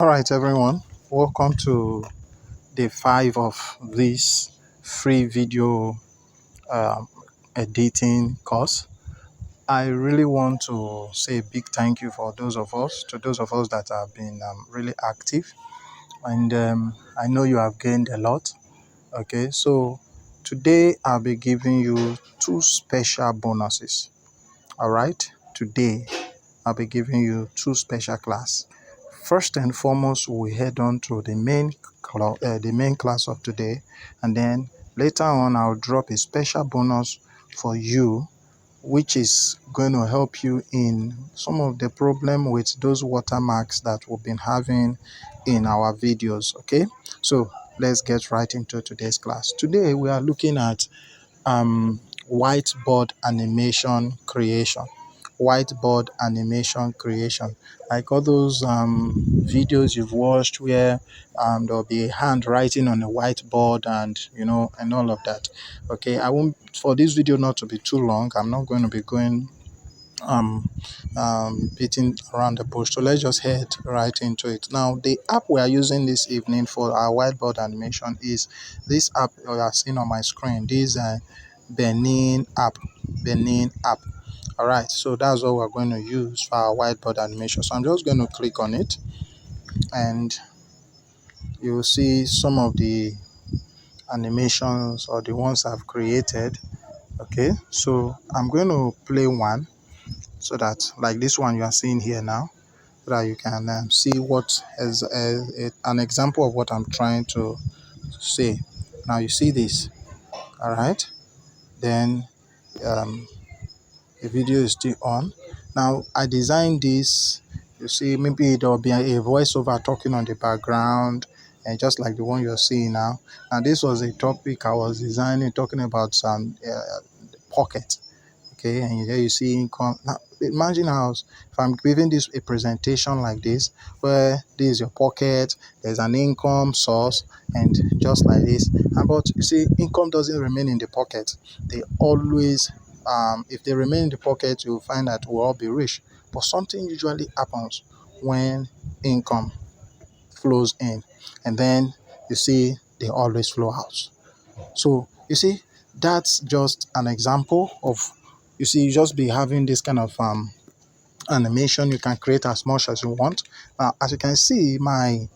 All right, everyone, welcome to day 5 of this free video um, editing course. I really want to say a big thank you for those of us that have been really active, and I know you have gained a lot. Okay, so today I'll be giving you two special bonuses. All right, today I'll be giving you two special class. First and foremost, we head on to the main class of today, and then later on, I'll drop a special bonus for you, which is going to help you in some of the problem with those watermarks that we've been having in our videos. Okay, so let's get right into today's class. Today, we are looking at whiteboard animation creation. Whiteboard animation creation, like all those videos you've watched where there'll be a hand writing on a whiteboard, and all of that. Okay, I won't, for this video not to be too long, I'm not going to be going um beating around the bush, so let's just head right into it. Now, the app we are using this evening for our whiteboard animation is this app you are seeing on my screen. This Benin app. All right, so that's what we're going to use for our whiteboard animation. So I'm just going to click on it, and you'll see some of the animations or the ones I've created. Okay, so I'm going to play one, so that, like this one you are seeing here now, so that you can see what is an example of what I'm trying to say. Now you see this. All right, then um, the video is still on. Now I designed this. You see, maybe there will be a voiceover talking on the background, and just like the one you're seeing now. Now this was a topic I was designing, talking about some pocket. Okay, and here you see income. Now imagine how, if I'm giving this a presentation like this, where this is your pocket, there's an income source, and just like this. And but you see, income doesn't remain in the pocket. They always, if they remain in the pocket, you'll find that we'll all be rich. But something usually happens when income flows in, and then you see they always flow out. So you see, that's just an example of, you see, you just be having this kind of animation. You can create as much as you want. Now, as you can see, my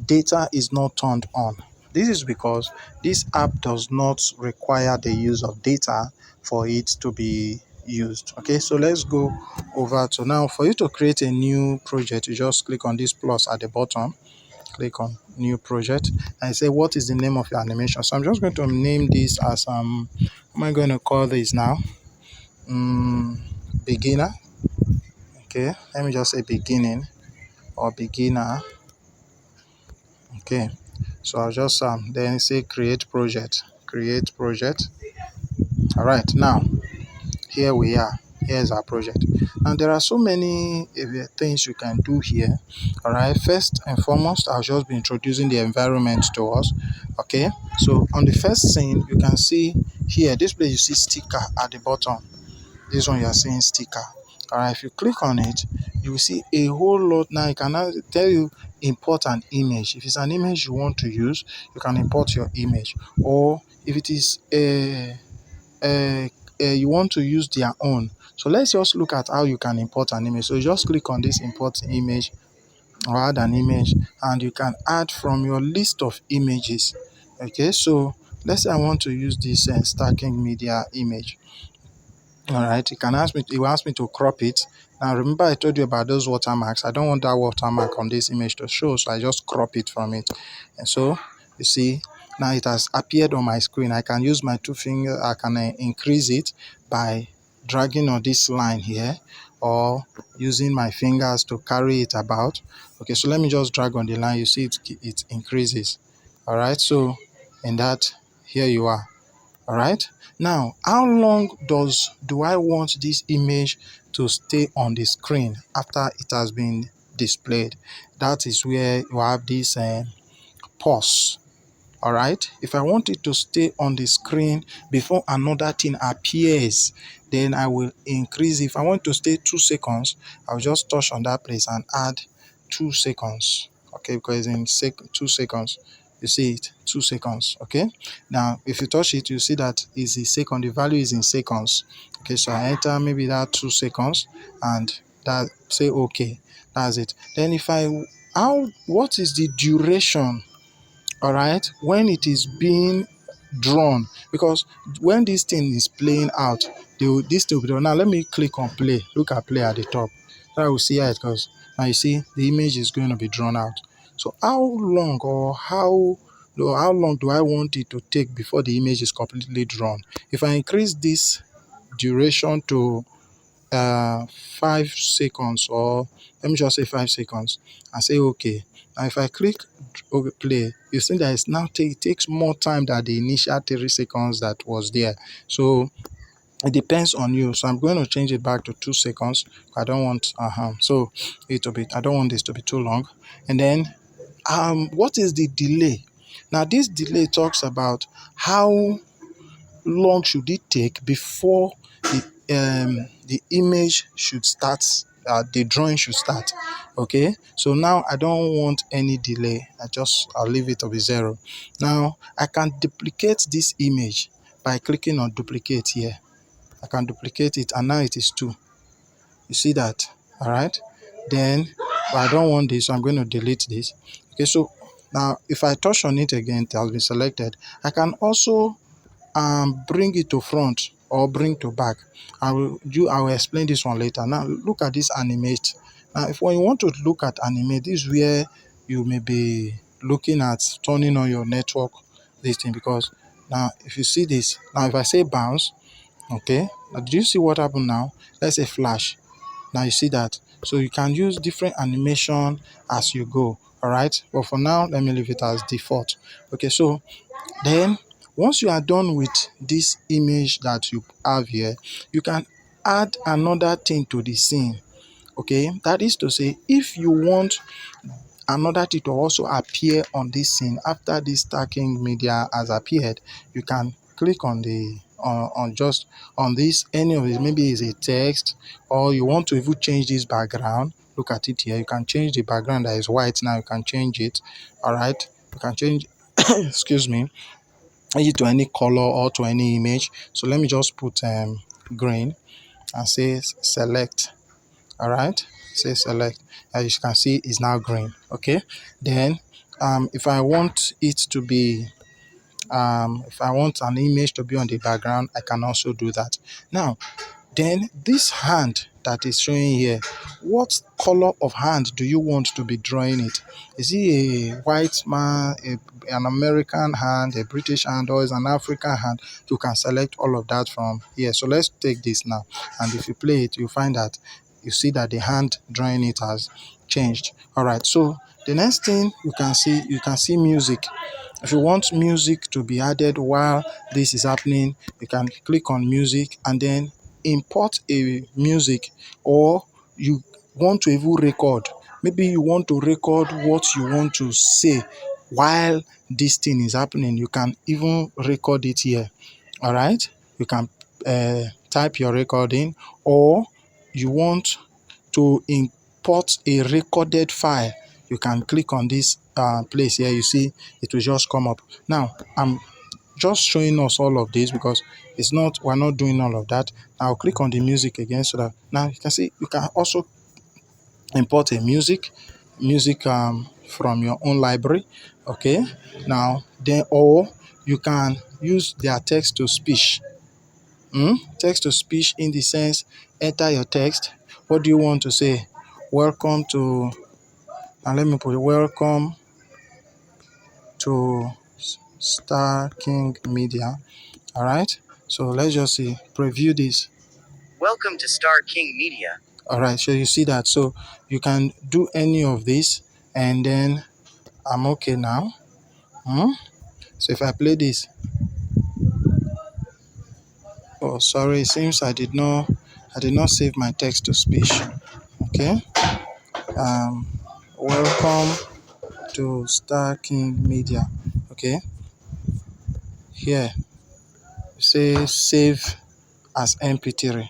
data is not turned on. This is because this app does not require the use of data for it to be used. Okay, so let's go over to now. For you to create a new project, you just click on this plus at the bottom, click on new project, and say what is the name of your animation. So I'm just going to name this as what am I going to call this now? Beginner. Okay, let me just say beginning or beginner. Okay, so I'll just then say create project. All right, now here we are. Here's our project. Now there are so many things you can do here. All right, first and foremost, I'll just be introducing the environment to us. Okay, so on the first scene, you can see here, this place you see sticker at the bottom. This one you are seeing sticker. All right, if you click on it, you will see a whole lot. Now it can now tell you import an image. If it's an image you want to use, you can import your image. Or if it is you want to use their own. So let's just look at how you can import an image. So you just click on this import image or add an image, and you can add from your list of images. Okay, so let's say I want to use this stacking media image. All right, it will ask me to crop it. Now remember I told you about those watermarks. I don't want that watermark on this image to show, so I just crop it from it. And so you see, now it has appeared on my screen. I can use my two fingers. I can increase it by dragging on this line here, or using my fingers to carry it about. Okay, so let me just drag on the line. You see it increases. All right, so in that, here you are. All right, now how long do I want this image to stay on the screen after it has been displayed? That is where you have this pause. All right, if I want it to stay on the screen before another thing appears, then I will increase. If I want to stay 2 seconds, I'll just touch on that place and add 2 seconds. okay, because in 2 seconds. You see it, 2 seconds. Okay, now if you touch it, you see that is a second, the value is in seconds. Okay, so I enter maybe that 2 seconds and that say okay, that's it. Then if I, how, what is the duration, all right, when it is being drawn? Because when this thing is playing out, this thing will be done. Now let me click on play. Look at play at the top, so I will see how it goes. Now you see the image is going to be drawn out. So how long, or how long do I want it to take before the image is completely drawn? If I increase this duration to 5 seconds, or let me just say 5 seconds, and say okay. Now if I click okay, play, you see that it's now it takes more time than the initial 3 seconds that was there. So it depends on you. So I'm going to change it back to 2 seconds. I don't want so it to be, I don't want this to be too long. And then what is the delay? Now this delay talks about how long should it take before the image should start, the drawing should start. Okay, so now I don't want any delay. I'll leave it to be 0. Now I can duplicate this image by clicking on duplicate here. I can duplicate it, and now it is 2. You see that? All right, then but I don't want this, so I'm going to delete this. Okay, so now if I touch on it again, it has been selected. I can also bring it to front or bring to back. I will explain this one later. Now look at this animate. Now if when you want to look at animate, this is where you may be looking at turning on your network, this thing, because now if you see this, now if I say bounce, okay, now do you see what happened now? Let's say flash. Now you see that. So you can use different animation as you go. All right, but for now let me leave it as default. Okay, so then once you are done with this image that you have here, you can add another thing to the scene. Okay, that is to say, if you want another thing to also appear on this scene after this stacking media has appeared, you can click on the on just on this, any of it, maybe it's a text, or you want to even change this background. Look at it here, you can change the background that is white. Now you can change it. All right, you can change excuse me, it to any color or to any image. So let me just put green and say select. All right, say select. As you can see, it's now green. Okay, then if I want it to be if I want an image to be on the background, I can also do that. Now then, this hand that is showing here, what color of hand do you want to be drawing it? Is he a white man, an American hand, a British hand, or is an African hand? You can select all of that from here. So let's take this now, and if you play it, you find that you see that the hand drawing it has changed. All right, so the next thing you can see music. If you want music to be added while this is happening, you can click on music and then import a music, or you want to even record. Maybe you want to record what you want to say while this thing is happening. You can even record it here. All right, you can type your recording, or you want to import a recorded file. You can click on this place here. You see it will just come up. Now I'm just showing us all of this because we're not doing all of that. I'll click on the music again, so that now you can see you can also import a music from your own library. Okay, now then, or you can use their text to speech. Text to speech, in the sense, enter your text. What do you want to say? Welcome to, and let me put it, welcome to Star King Media. All right, so let's just see, preview this. Welcome to Star King Media. All right, so you see that. So you can do any of this, and then I'm okay now. So if I play this, oh sorry, it seems I did not save my text to speech. Okay, welcome to Star King Media. Okay, here say save as mp3.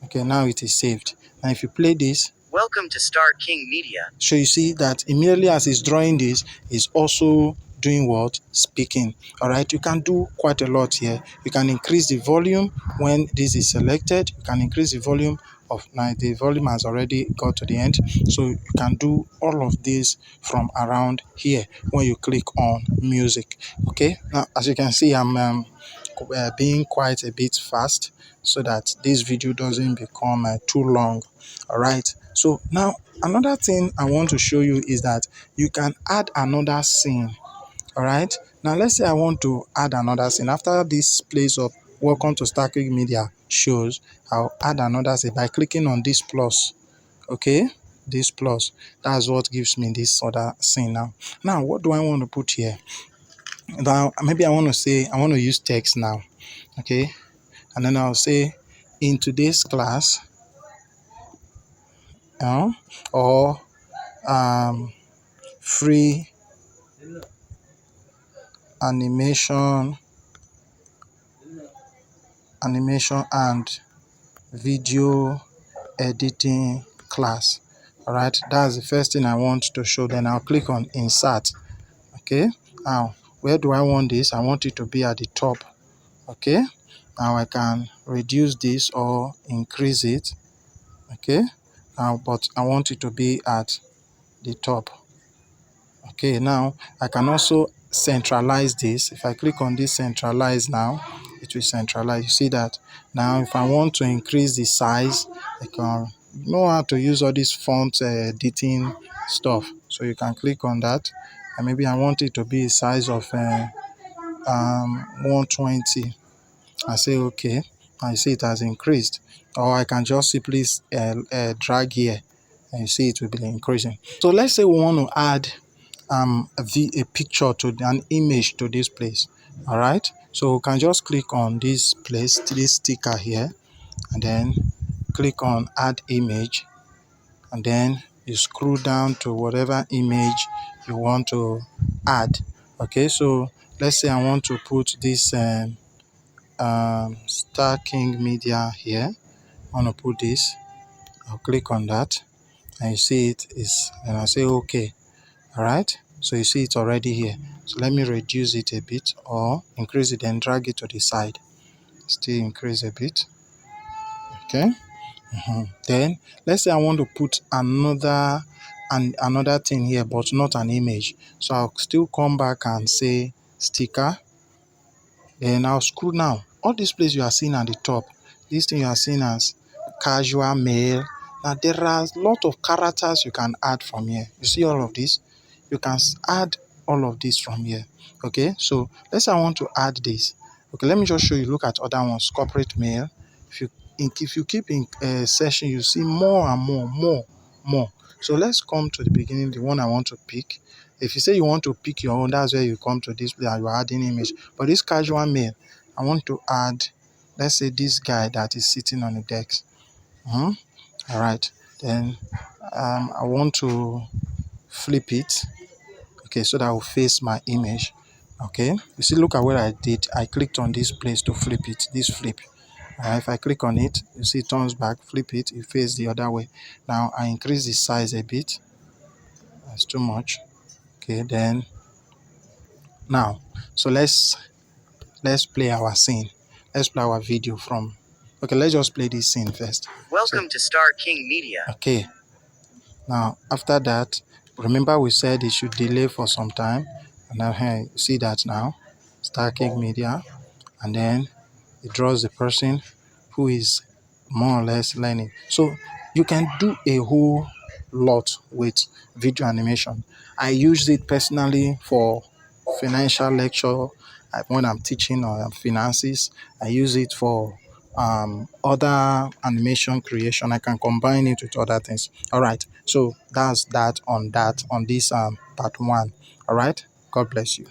Okay, now it is saved. Now if you play this, Welcome to Star King Media. So you see that immediately as he's drawing this, he's also doing what? Speaking. All right, you can do quite a lot here. You can increase the volume when this is selected. You can increase the volume of, now the volume has already got to the end. So you can do all of this from around here when you click on music. Okay, now as you can see, I'm being quite a bit fast so that this video doesn't become too long. All right, so now another thing I want to show you is that you can add another scene. All right, now let's say I want to add another scene after this place of welcome to Star King Media shows. I'll add another scene by clicking on this plus. Okay, this plus, that's what gives me this other scene. Now what do I want to put here? Now maybe I want to say I want to use text now. Okay, and then I'll say in today's class, or free animation and video editing class. All right, that's the first thing I want to show. Then I'll click on insert. Okay, now where do I want this? I want it to be at the top. Okay, now I can reduce this or increase it. Okay, now but I want it to be at the top. Okay, now I can also centralize this. If I click on this centralize now, it will centralize. You see that now if I want to increase the size, I can know how to use all these font editing stuff. So you can click on that, and maybe I want it to be a size of 120. I say okay, and you see it has increased. Or I can just simply drag here, and you see it will be increasing. So let's say we want to add a picture to an image to this place. All right, so we can just click on this place, this sticker here, and then click on add image, and then you scroll down to whatever image you want to add. Okay, so let's say I want to put this Star King Media here. I want to put this. I'll click on that, and you see it is, and I say okay. All right, so you see it's already here. So let me reduce it a bit or increase it and drag it to the side. Still increase a bit. Okay. Then let's say I want to put another thing here, but not an image. So I'll still come back and say sticker. Then I'll scroll now. All these places you are seeing at the top, this thing you are seeing as casual mail. Now there are a lot of characters you can add from here. You see all of this? You can add all of this from here. Okay, so let's say I want to add this. Okay, let me just show you. Look at other ones. Corporate mail. If you keep in session, you see more and more. So let's come to the beginning, the one I want to pick. If you say you want to pick your own, that's where you come to this place and you're adding image. But this casual mail, I want to add, let's say this guy that is sitting on the desk. All right, then I want to flip it. Okay, so that will face my image. Okay, you see, look at what I did. I clicked on this place to flip it, this flip. If I click on it, you see it turns back, flip it, it faces the other way. Now I increase the size a bit. That's too much. Okay, then now, so let's play our scene. Let's play our video from. Okay, let's just play this scene first. Welcome to Star King Media. Okay. Now after that, remember we said it should delay for some time, and now here you see that now, Star King Media, and then it draws the person who is more or less learning. So you can do a whole lot with video animation. I use it personally for financial lecture when I'm teaching or finances. I use it for other animation creation. I can combine it with other things. All right, so that's that on this part one. All right, God bless you.